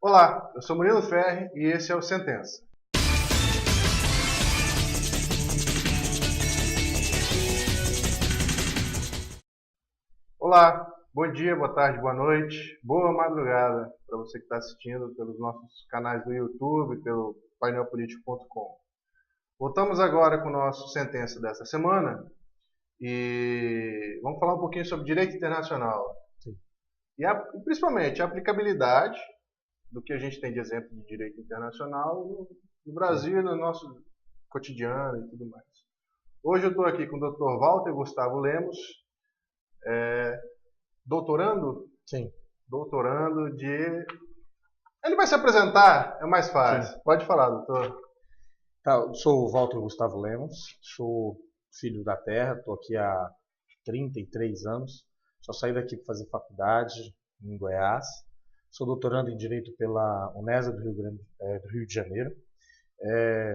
Olá, eu sou Murilo Ferri e esse é o Sentença. Olá, bom dia, boa tarde, boa noite, boa madrugada para você que está assistindo pelos nossos canais do YouTube, pelo painelpolitico.com. Voltamos agora com o nosso Sentença dessa semana e vamos falar um pouquinho sobre direito internacional. Sim. E principalmente a aplicabilidade do que a gente tem de exemplo de direito internacional no Brasil, no nosso cotidiano e tudo mais. Hoje eu estou aqui com o Dr. Walter Gustavo Lemos, doutorando? Sim. Doutorando de... Ele vai se apresentar, é mais fácil. Sim. Pode falar, doutor. Eu sou o Walter Gustavo Lemos, sou filho da terra, estou aqui há 33 anos, só saí daqui para fazer faculdade em Goiás. Sou doutorando em Direito pela Unesa do Rio de Janeiro.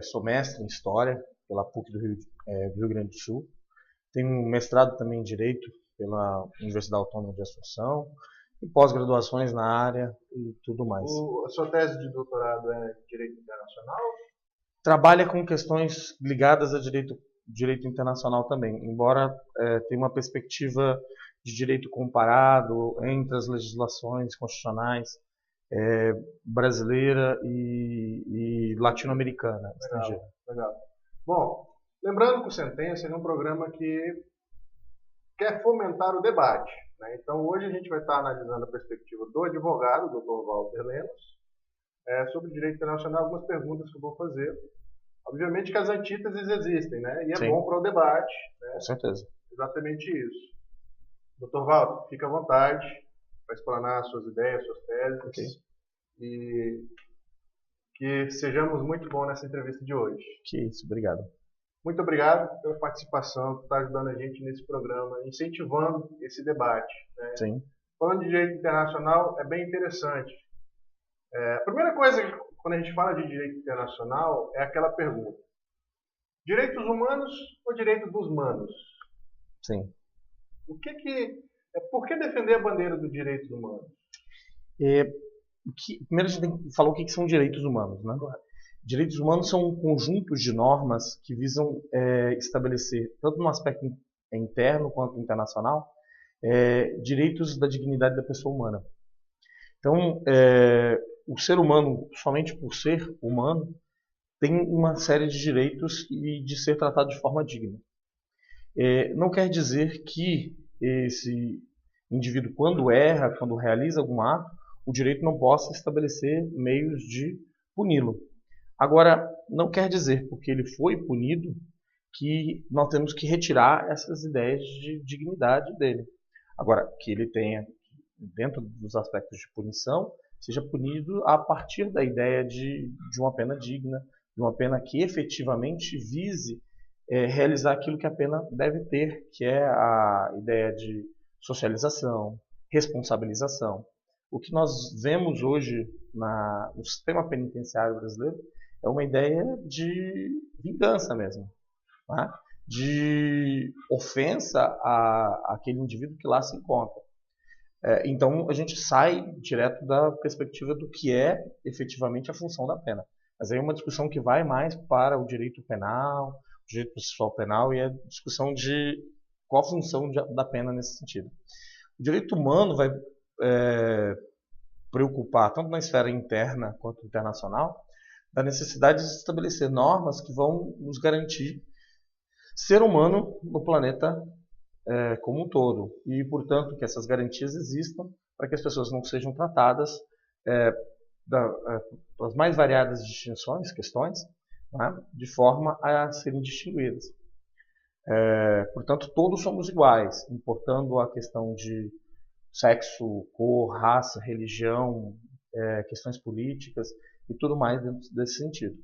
Sou mestre em História pela PUC do Rio Grande do Sul. Tenho um mestrado também em Direito pela Universidade Autônoma de Assunção e pós-graduações na área e tudo mais. A sua tese de doutorado é Direito Internacional? Trabalha com questões ligadas a direito internacional também, embora tenha uma perspectiva de direito comparado entre as legislações constitucionais brasileira e latino-americana, estrangeira. Legal. Bom, lembrando que o Sentença é um programa que quer fomentar o debate, né? Então hoje a gente vai estar analisando a perspectiva do advogado, Dr. Walter Lemos, sobre direito internacional, algumas perguntas que eu vou fazer. Obviamente que as antíteses existem, né? E é Sim. bom para o debate, né? Com certeza. Exatamente isso. Dr. Walter, fique à vontade para explanar suas ideias, suas teses. Okay. E que sejamos muito bons nessa entrevista de hoje. Que isso, obrigado. Muito obrigado pela participação, por estar ajudando a gente nesse programa, incentivando esse debate, né? Sim. Falando de direito internacional, é bem interessante. A primeira coisa, quando a gente fala de direito internacional, é aquela pergunta: direitos humanos ou direito dos manos? Sim. Por que defender a bandeira do direito humano? Primeiro a gente tem que falar o que são direitos humanos, né? Direitos humanos são um conjunto de normas que visam estabelecer, tanto no aspecto interno quanto internacional, direitos da dignidade da pessoa humana. Então, o ser humano, somente por ser humano, tem uma série de direitos e de ser tratado de forma digna. Não quer dizer que esse indivíduo, quando erra, quando realiza algum ato, o direito não possa estabelecer meios de puni-lo. Agora, não quer dizer, porque ele foi punido, que nós temos que retirar essas ideias de dignidade dele. Agora, que ele tenha, dentro dos aspectos de punição, seja punido a partir da ideia de uma pena digna, de uma pena que efetivamente vise realizar aquilo que a pena deve ter, que é a ideia de socialização, responsabilização. O que nós vemos hoje no sistema penitenciário brasileiro é uma ideia de vingança mesmo, né? De ofensa àquele indivíduo que lá se encontra. Então a gente sai direto da perspectiva do que é efetivamente a função da pena. Mas aí é uma discussão que vai mais para o direito penal, o direito processual penal, e a discussão de qual a função da pena nesse sentido. O direito humano vai preocupar, tanto na esfera interna quanto internacional, da necessidade de estabelecer normas que vão nos garantir ser humano no planeta como um todo. E, portanto, que essas garantias existam para que as pessoas não sejam tratadas pelas mais variadas questões, né, de forma a serem distinguidas. Portanto, todos somos iguais, importando a questão de sexo, cor, raça, religião, questões políticas e tudo mais dentro desse sentido.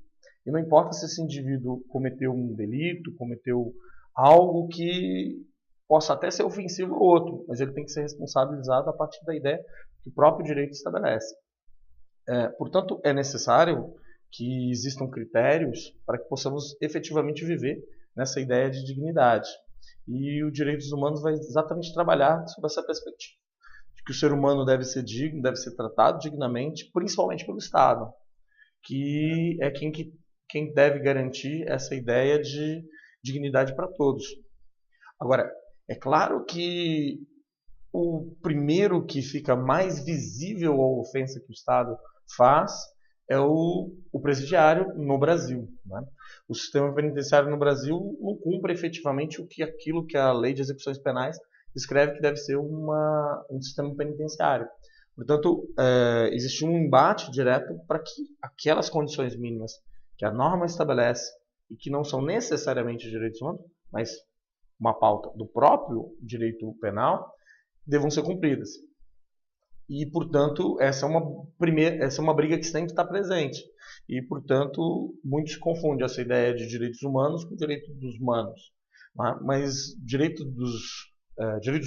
E não importa se esse indivíduo cometeu um delito, cometeu algo que possa até ser ofensivo ao outro, mas ele tem que ser responsabilizado a partir da ideia que o próprio direito estabelece. Portanto, é necessário que existam critérios para que possamos efetivamente viver nessa ideia de dignidade. E o Direitos Humanos vai exatamente trabalhar sobre essa perspectiva. que o ser humano deve ser digno, deve ser tratado dignamente, principalmente pelo Estado, que é quem deve garantir essa ideia de dignidade para todos. Agora, é claro que o primeiro que fica mais visível a ofensa que o Estado faz é o presidiário no Brasil, né? O sistema penitenciário no Brasil não cumpre efetivamente aquilo que a Lei de Execuções Penais descreve que deve ser um sistema penitenciário. Portanto, existe um embate direto para que aquelas condições mínimas que a norma estabelece e que não são necessariamente direitos humanos, mas uma pauta do próprio direito penal, devam ser cumpridas. E, portanto, essa é uma briga que sempre está presente. E, portanto, muitos confundem essa ideia de direitos humanos com direito dos humanos. Mas direitos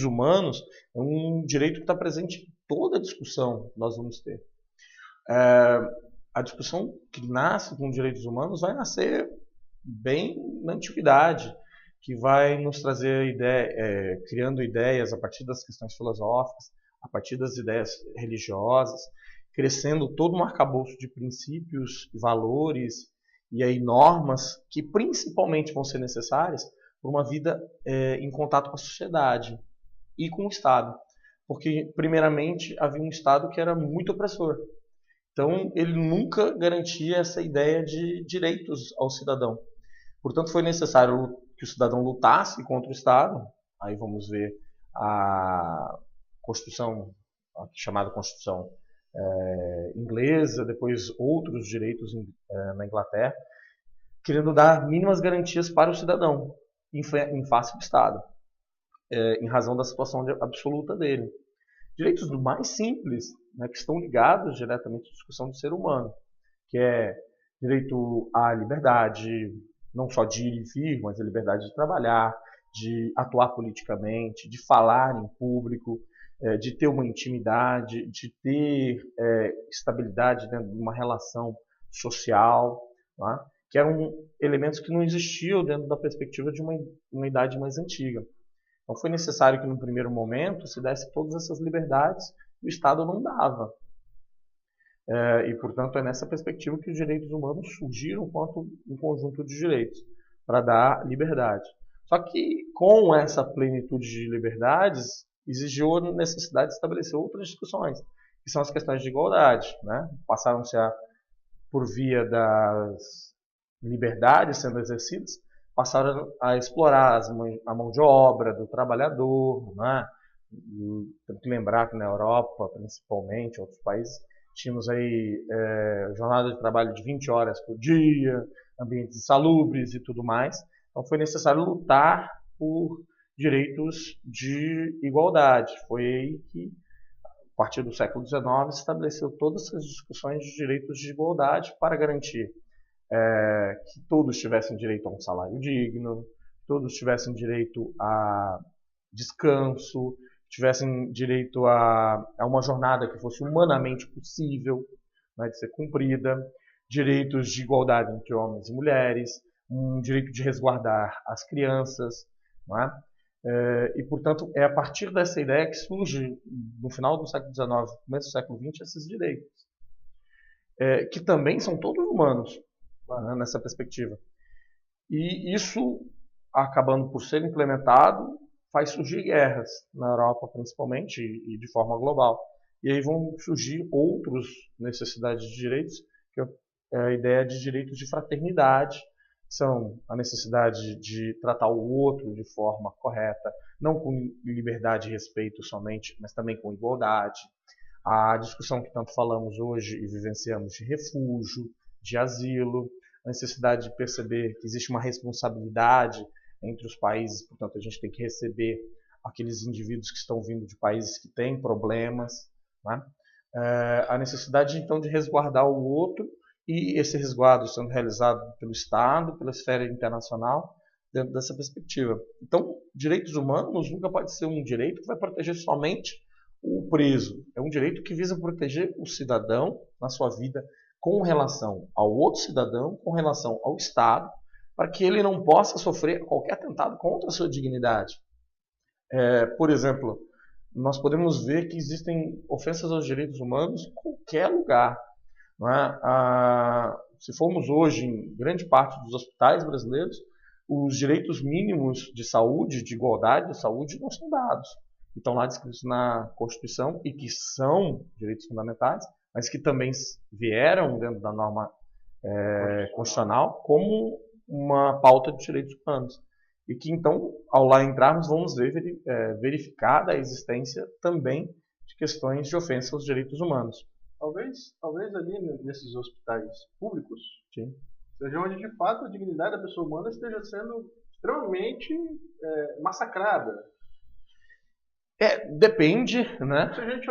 humanos é um direito que está presente em toda a discussão que nós vamos ter. A discussão que nasce com direitos humanos vai nascer bem na antiguidade, que vai nos trazer criando ideias a partir das questões filosóficas, a partir das ideias religiosas, crescendo todo um arcabouço de princípios, valores e aí normas que principalmente vão ser necessárias para uma vida em contato com a sociedade e com o Estado. Porque, primeiramente, havia um Estado que era muito opressor. Então, ele nunca garantia essa ideia de direitos ao cidadão. Portanto, foi necessário que o cidadão lutasse contra o Estado. Aí vamos ver a Constituição, a chamada Constituição inglesa, depois outros direitos na Inglaterra, querendo dar mínimas garantias para o cidadão em face do Estado, em razão da situação absoluta dele. Direitos do mais simples, né, que estão ligados diretamente à discussão do ser humano, que é direito à liberdade, não só de ir e vir, mas a liberdade de trabalhar, de atuar politicamente, de falar em público, de ter uma intimidade, de ter estabilidade dentro de uma relação social, tá? Que eram elementos que não existiam dentro da perspectiva de uma idade mais antiga. Então foi necessário que, no primeiro momento, se desse todas essas liberdades que o Estado não dava. E, portanto, é nessa perspectiva que os direitos humanos surgiram quanto um conjunto de direitos, para dar liberdade. Só que, com essa plenitude de liberdades, exigiu a necessidade de estabelecer outras discussões, que são as questões de igualdade, né? Passaram-se por via das liberdades sendo exercidas, passaram a explorar a mão de obra do trabalhador, né? Tem que lembrar que na Europa, principalmente, outros países, tínhamos aí jornada de trabalho de 20 horas por dia, ambientes insalubres e tudo mais. Então foi necessário lutar por direitos de igualdade. Foi aí que, a partir do século XIX, se estabeleceu todas essas discussões de direitos de igualdade para garantir que todos tivessem direito a um salário digno, todos tivessem direito a descanso, tivessem direito a uma jornada que fosse humanamente possível, né, de ser cumprida, direitos de igualdade entre homens e mulheres, um direito de resguardar as crianças, não é? E, portanto, é a partir dessa ideia que surge, no final do século XIX, começo do século XX, esses direitos, que também são todos humanos, né, nessa perspectiva. E isso, acabando por ser implementado, faz surgir guerras na Europa, principalmente, e de forma global. E aí vão surgir outras necessidades de direitos, que é a ideia de direitos de fraternidade, são a necessidade de tratar o outro de forma correta, não com liberdade e respeito somente, mas também com igualdade. A discussão que tanto falamos hoje e vivenciamos de refúgio, de asilo, a necessidade de perceber que existe uma responsabilidade entre os países, portanto a gente tem que receber aqueles indivíduos que estão vindo de países que têm problemas, né? A necessidade então de resguardar o outro, e esse resguardo sendo realizado pelo Estado, pela esfera internacional, dentro dessa perspectiva. Então, direitos humanos nunca pode ser um direito que vai proteger somente o preso. É um direito que visa proteger o cidadão na sua vida com relação ao outro cidadão, com relação ao Estado, para que ele não possa sofrer qualquer atentado contra a sua dignidade. Por exemplo, nós podemos ver que existem ofensas aos direitos humanos em qualquer lugar. Não é? Se formos hoje em grande parte dos hospitais brasileiros, os direitos mínimos de saúde, de igualdade de saúde, não são dados. Estão lá descritos na Constituição e que são direitos fundamentais, mas que também vieram dentro da norma constitucional como uma pauta de direitos humanos. E que então, ao lá entrarmos, vamos ver verificada a existência também de questões de ofensa aos direitos humanos. Talvez ali nesses hospitais públicos, Sim. seja onde de fato a dignidade da pessoa humana esteja sendo extremamente massacrada. Depende, né? Se a gente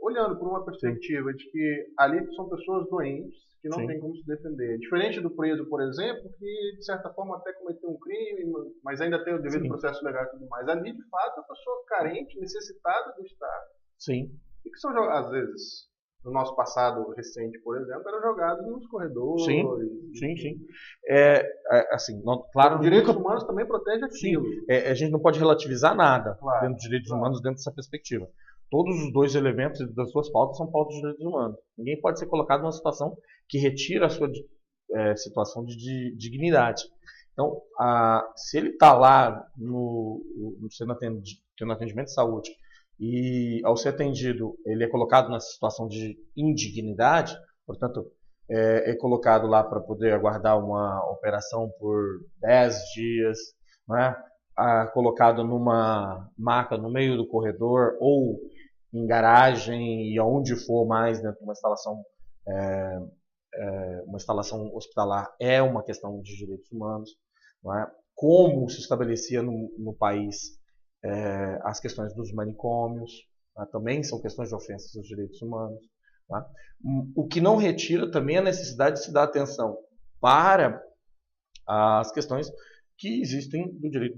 olhando por uma perspectiva de que ali são pessoas doentes, que não têm como se defender. Diferente do preso, por exemplo, que de certa forma até cometeu um crime, mas ainda tem o devido processo legal e tudo mais. Ali, de fato, a pessoa carente, necessitada do Estado. Sim. E que são, às vezes, no nosso passado recente, por exemplo, eram jogados nos corredores. Sim. Assim, claro, os direitos humanos também protegem aquilo. A gente não pode relativizar nada dentro dos direitos humanos dentro dessa perspectiva. Todos os dois elementos das suas pautas são pautas de direitos humanos. Ninguém pode ser colocado numa situação que retira a sua situação de dignidade. Então, se ele está lá tendo atendimento de saúde e, ao ser atendido, ele é colocado nessa situação de indignidade, portanto, é colocado lá para poder aguardar uma operação por 10 dias, né? Colocado numa maca no meio do corredor ou em garagem e aonde for mais dentro de uma instalação hospitalar é uma questão de direitos humanos. Não é? Como se estabelecia no país as questões dos manicômios, também são questões de ofensas aos direitos humanos. Tá? O que não retira também a necessidade de se dar atenção para as questões que existem do direito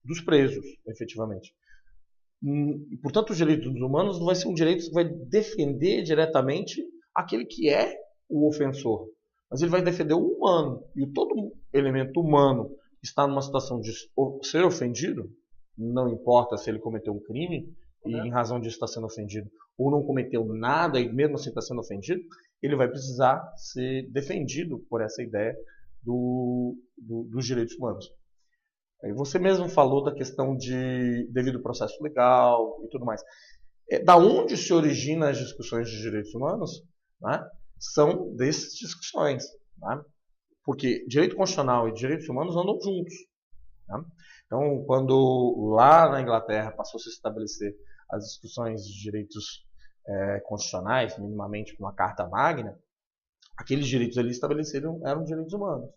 dos presos, efetivamente. Portanto, os direitos humanos não vai ser um direito que vai defender diretamente aquele que é o ofensor, mas ele vai defender o humano. E todo elemento humano que está numa situação de ser ofendido, não importa se ele cometeu um crime e em razão disso está sendo ofendido, ou não cometeu nada e mesmo assim está sendo ofendido, ele vai precisar ser defendido por essa ideia dos direitos humanos. Aí você mesmo falou da questão de devido processo legal e tudo mais. Da onde se originam as discussões de direitos humanos? Né? São dessas discussões. Né? Porque direito constitucional e direitos humanos andam juntos. Né? Então, quando lá na Inglaterra passou a se estabelecer as discussões de direitos constitucionais, minimamente com uma Carta Magna, aqueles direitos ali estabelecidos eram direitos humanos.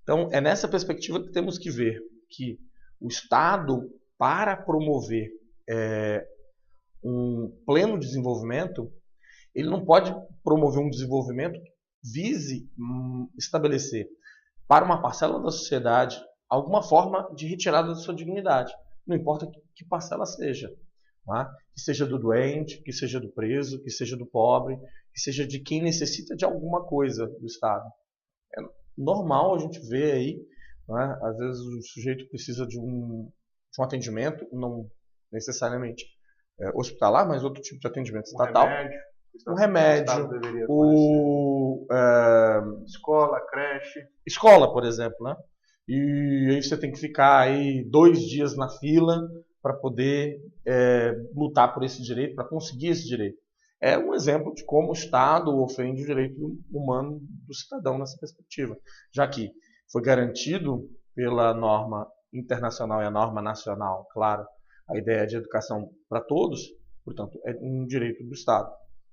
Então, é nessa perspectiva que temos que ver que o Estado, para promover um pleno desenvolvimento, ele não pode promover um desenvolvimento que vise estabelecer para uma parcela da sociedade alguma forma de retirada da sua dignidade. Não importa que parcela seja. Tá? Que seja do doente, que seja do preso, que seja do pobre, que seja de quem necessita de alguma coisa do Estado. É normal a gente ver aí, né? Às vezes o sujeito precisa de um atendimento, não necessariamente hospitalar, mas outro tipo de atendimento estatal. Um remédio, escola, creche. Escola, por exemplo, né? E aí você tem que ficar aí 2 dias na fila para poder lutar por esse direito, para conseguir esse direito. É um exemplo de como o Estado ofende o direito humano do cidadão nessa perspectiva, já que foi garantido pela norma internacional e a norma nacional, claro, a ideia de educação para todos, portanto, é um direito do Estado.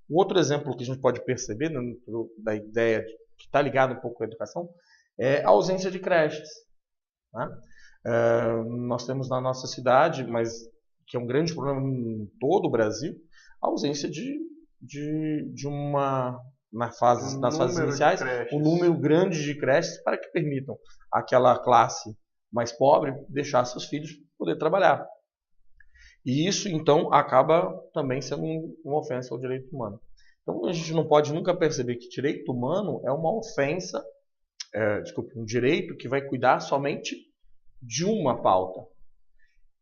Um outro exemplo que a gente pode perceber dentro da ideia que está ligado um pouco com a educação é a ausência de creches. Né? Nós temos na nossa cidade, mas que é um grande problema em todo o Brasil, a ausência nas fases iniciais, um número grande de creches para que permitam àquela classe mais pobre deixar seus filhos poder trabalhar. E isso, então, acaba também sendo uma ofensa ao direito humano. Então, a gente não pode nunca perceber que direito humano é uma ofensa, um direito que vai cuidar somente de uma pauta.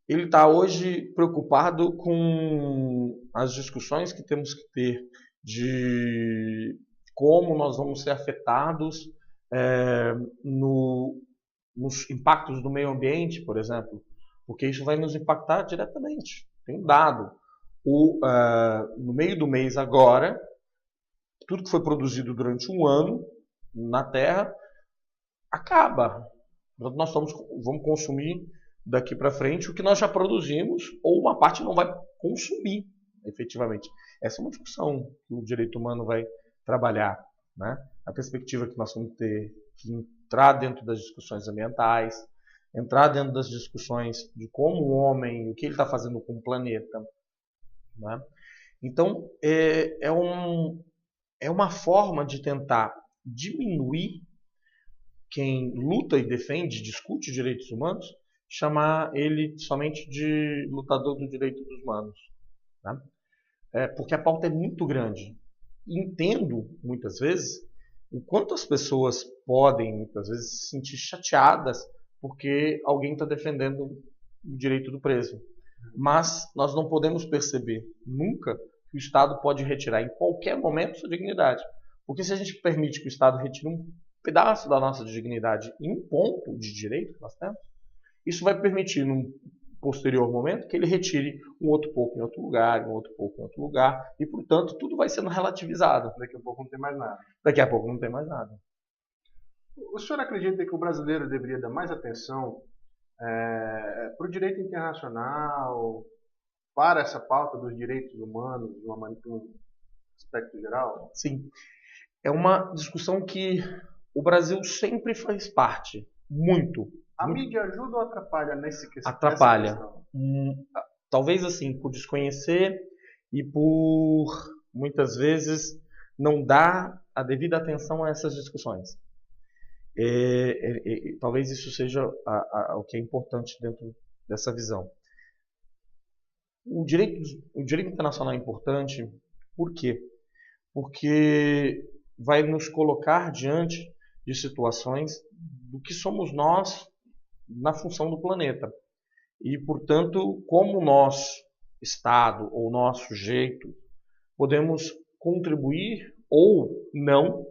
ele está hoje preocupado com as discussões que temos que ter de como nós vamos ser afetados nos impactos do meio ambiente, por exemplo, porque isso vai nos impactar diretamente. Tem um dado. No meio do mês agora, tudo que foi produzido durante um ano na Terra acaba. Nós vamos consumir daqui para frente o que nós já produzimos, ou uma parte não vai consumir, efetivamente. Essa é uma discussão que o direito humano vai trabalhar, né? A perspectiva que nós vamos ter que entrar dentro das discussões ambientais, entrar dentro das discussões de como o homem, o que ele está fazendo com o planeta, né? Então, é uma forma de tentar diminuir quem luta e defende, discute direitos humanos, chamar ele somente de lutador do direito dos humanos, né? Porque a pauta é muito grande. Entendo, muitas vezes, o quanto as pessoas podem, muitas vezes, se sentir chateadas porque alguém está defendendo o direito do preso. Mas nós não podemos perceber nunca que o Estado pode retirar em qualquer momento sua dignidade. Porque se a gente permite que o Estado retire um pedaço da nossa dignidade em um ponto de direito que nós temos, isso vai permitir, num posterior momento, que ele retire um outro pouco em outro lugar, um outro pouco em outro lugar, e, portanto, tudo vai sendo relativizado. Daqui a pouco não tem mais nada. Daqui a pouco não tem mais nada. O senhor acredita que o brasileiro deveria dar mais atenção para o direito internacional, para essa pauta dos direitos humanos, de um aspecto geral? Sim. É uma discussão que o Brasil sempre faz parte. Muito. A mídia ajuda ou atrapalha nessa questão? Atrapalha. Talvez assim, por desconhecer e por, muitas vezes, não dar a devida atenção a essas discussões. Talvez isso seja o que é importante dentro dessa visão. O direito internacional é importante, por quê? Porque vai nos colocar diante de situações do que somos nós na função do planeta. E, portanto, como nós, Estado ou nós, sujeito, podemos contribuir ou não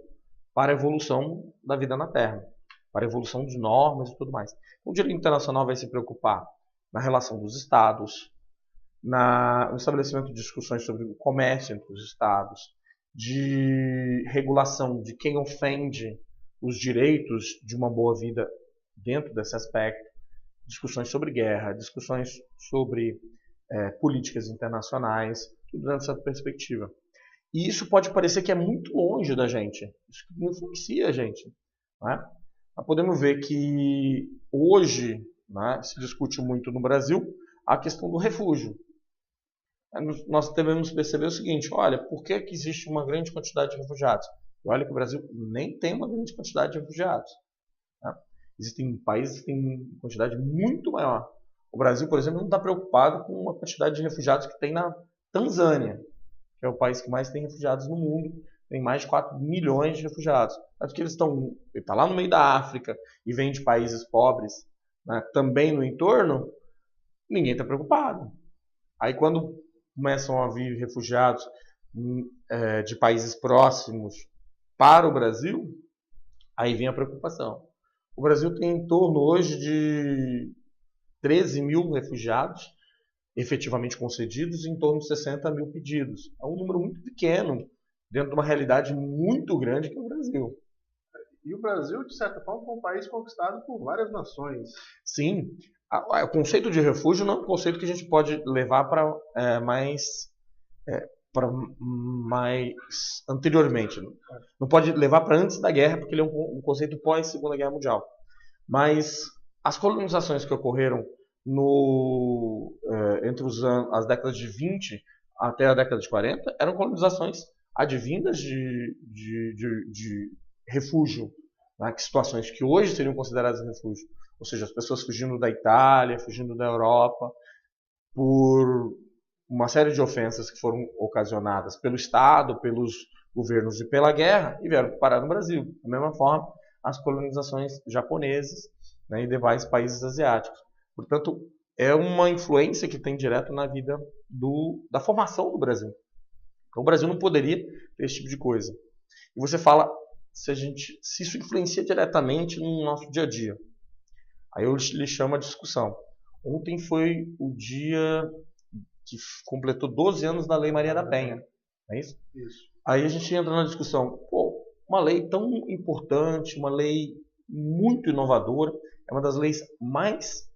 para a evolução da vida na Terra, para a evolução de normas e tudo mais. O direito internacional vai se preocupar na relação dos Estados, no estabelecimento de discussões sobre o comércio entre os Estados, de regulação de quem ofende os direitos de uma boa vida dentro desse aspecto, discussões sobre guerra, discussões sobre políticas internacionais, tudo nessa perspectiva. E isso pode parecer que é muito longe da gente, isso influencia a gente, né? Mas podemos ver que hoje, né, se discute muito no Brasil a questão do refúgio. Nós devemos perceber o seguinte: olha, por que existe uma grande quantidade de refugiados? E olha que o Brasil nem tem uma grande quantidade de refugiados, né? Existem países que têm uma quantidade muito maior. O Brasil, por exemplo, não está preocupado com a quantidade de refugiados que tem na Tanzânia, que é o país que mais tem refugiados no mundo, tem mais de 4 milhões de refugiados. Mas porque ele está lá no meio da África e vem de países pobres, né, também no entorno, ninguém está preocupado. Aí quando começam a vir refugiados de países próximos para o Brasil, aí vem a preocupação. O Brasil tem em torno hoje de 13 mil refugiados efetivamente concedidos e em torno de 60 mil pedidos. É um número muito pequeno dentro de uma realidade muito grande que é o Brasil. E o Brasil, de certa forma, é um país conquistado por várias nações. Sim. O conceito de refúgio não é um conceito que a gente pode levar para mais anteriormente. Não pode levar para antes da guerra, porque ele é um conceito pós-Segunda Guerra Mundial. Mas as colonizações que ocorreram entre as décadas de 20 até a década de 40 eram colonizações advindas de refúgio, né? Situações que hoje seriam consideradas refúgio. Ou seja, as pessoas fugindo da Itália, fugindo da Europa, por uma série de ofensas que foram ocasionadas pelo Estado, pelos governos e pela guerra, e vieram parar no Brasil. Da mesma forma, as colonizações japonesas, né, e demais países asiáticos. Portanto, é uma influência que tem direto na vida da formação do Brasil. Então, o Brasil não poderia ter esse tipo de coisa. E você fala se isso influencia diretamente no nosso dia a dia. Aí eu lhe chamo a discussão. Ontem foi o dia que completou 12 anos da Lei Maria da Penha. Não é isso? Isso. Aí a gente entra na discussão. Pô, uma lei tão importante, uma lei muito inovadora, é uma das leis mais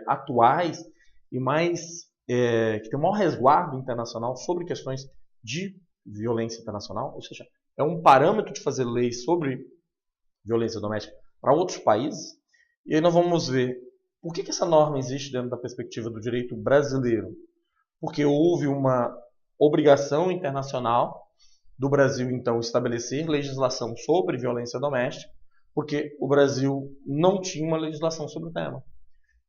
atuais e mais que tem o maior resguardo internacional sobre questões de violência internacional, ou seja, é um parâmetro de fazer leis sobre violência doméstica para outros países. E aí nós vamos ver por que essa norma existe dentro da perspectiva do direito brasileiro. Porque houve uma obrigação internacional do Brasil, então, estabelecer legislação sobre violência doméstica, porque o Brasil não tinha uma legislação sobre o tema.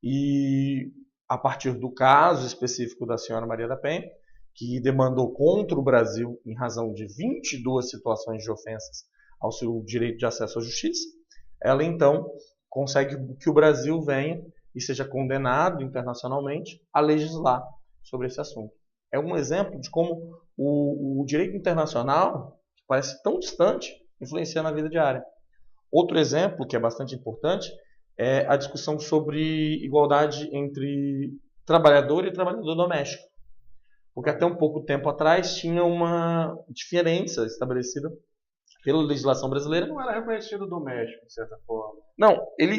E a partir do caso específico da senhora Maria da Penha, que demandou contra o Brasil em razão de 22 situações de ofensas ao seu direito de acesso à justiça, ela então consegue que o Brasil venha e seja condenado internacionalmente a legislar sobre esse assunto. É um exemplo de como o direito internacional, que parece tão distante, influencia na vida diária. Outro exemplo, que é bastante importante, é a discussão sobre igualdade entre trabalhador e trabalhador doméstico. Porque até um pouco tempo atrás tinha uma diferença estabelecida pela legislação brasileira. Não era reconhecido doméstico, de certa forma. Não, ele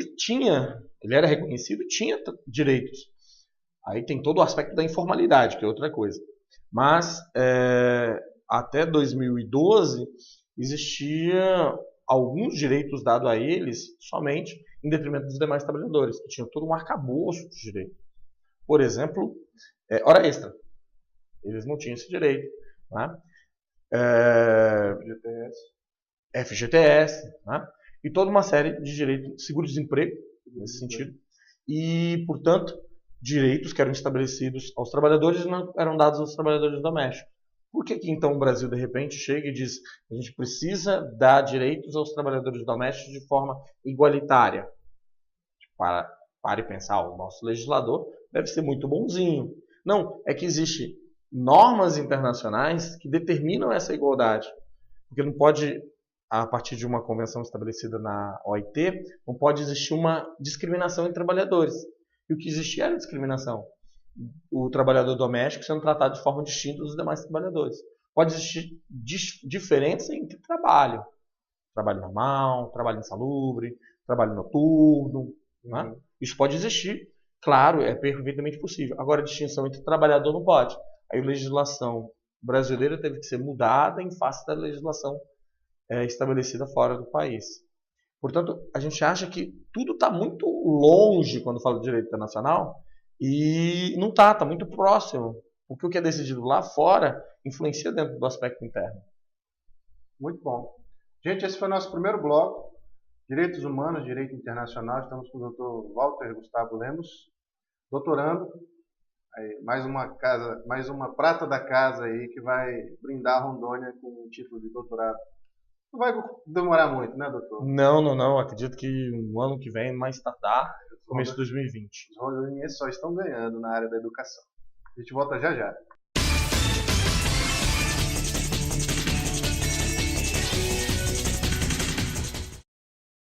era reconhecido e tinha direitos. Aí tem todo o aspecto da informalidade, que é outra coisa. Mas até 2012 existia alguns direitos dados a eles somente em detrimento dos demais trabalhadores, que tinham todo um arcabouço de direitos. Por exemplo, hora extra. Eles não tinham esse direito. Né? FGTS, né? E toda uma série de direitos, seguro-desemprego, nesse sentido. E, portanto, direitos que eram estabelecidos aos trabalhadores não eram dados aos trabalhadores domésticos. Por que então o Brasil, de repente, chega e diz que a gente precisa dar direitos aos trabalhadores domésticos de forma igualitária? Para e pensar, o nosso legislador deve ser muito bonzinho. Não, é que existem normas internacionais que determinam essa igualdade. Porque não pode, a partir de uma convenção estabelecida na OIT, não pode existir uma discriminação entre trabalhadores. E o que existia era discriminação. O trabalhador doméstico sendo tratado de forma distinta dos demais trabalhadores. Pode existir diferença entre trabalho. Trabalho normal, trabalho insalubre, trabalho noturno. Né? Isso pode existir, claro, é perfeitamente possível. Agora, a distinção entre trabalhador não pode. Aí a legislação brasileira teve que ser mudada em face da legislação estabelecida fora do país. Portanto, a gente acha que tudo está muito longe quando fala de direito internacional e não está muito próximo. Porque o que é decidido lá fora influencia dentro do aspecto interno. Muito bom. Gente, esse foi o nosso primeiro bloco. Direitos Humanos, Direito Internacional. Estamos com o Dr. Walter Gustavo Lemos, doutorando. Aí, mais uma prata da casa aí que vai brindar a Rondônia com o título de doutorado. Não vai demorar muito, né, doutor? Não. Acredito que no ano que vem, mais tardar, começo de 2020. Os rondonienses só estão ganhando na área da educação. A gente volta já já.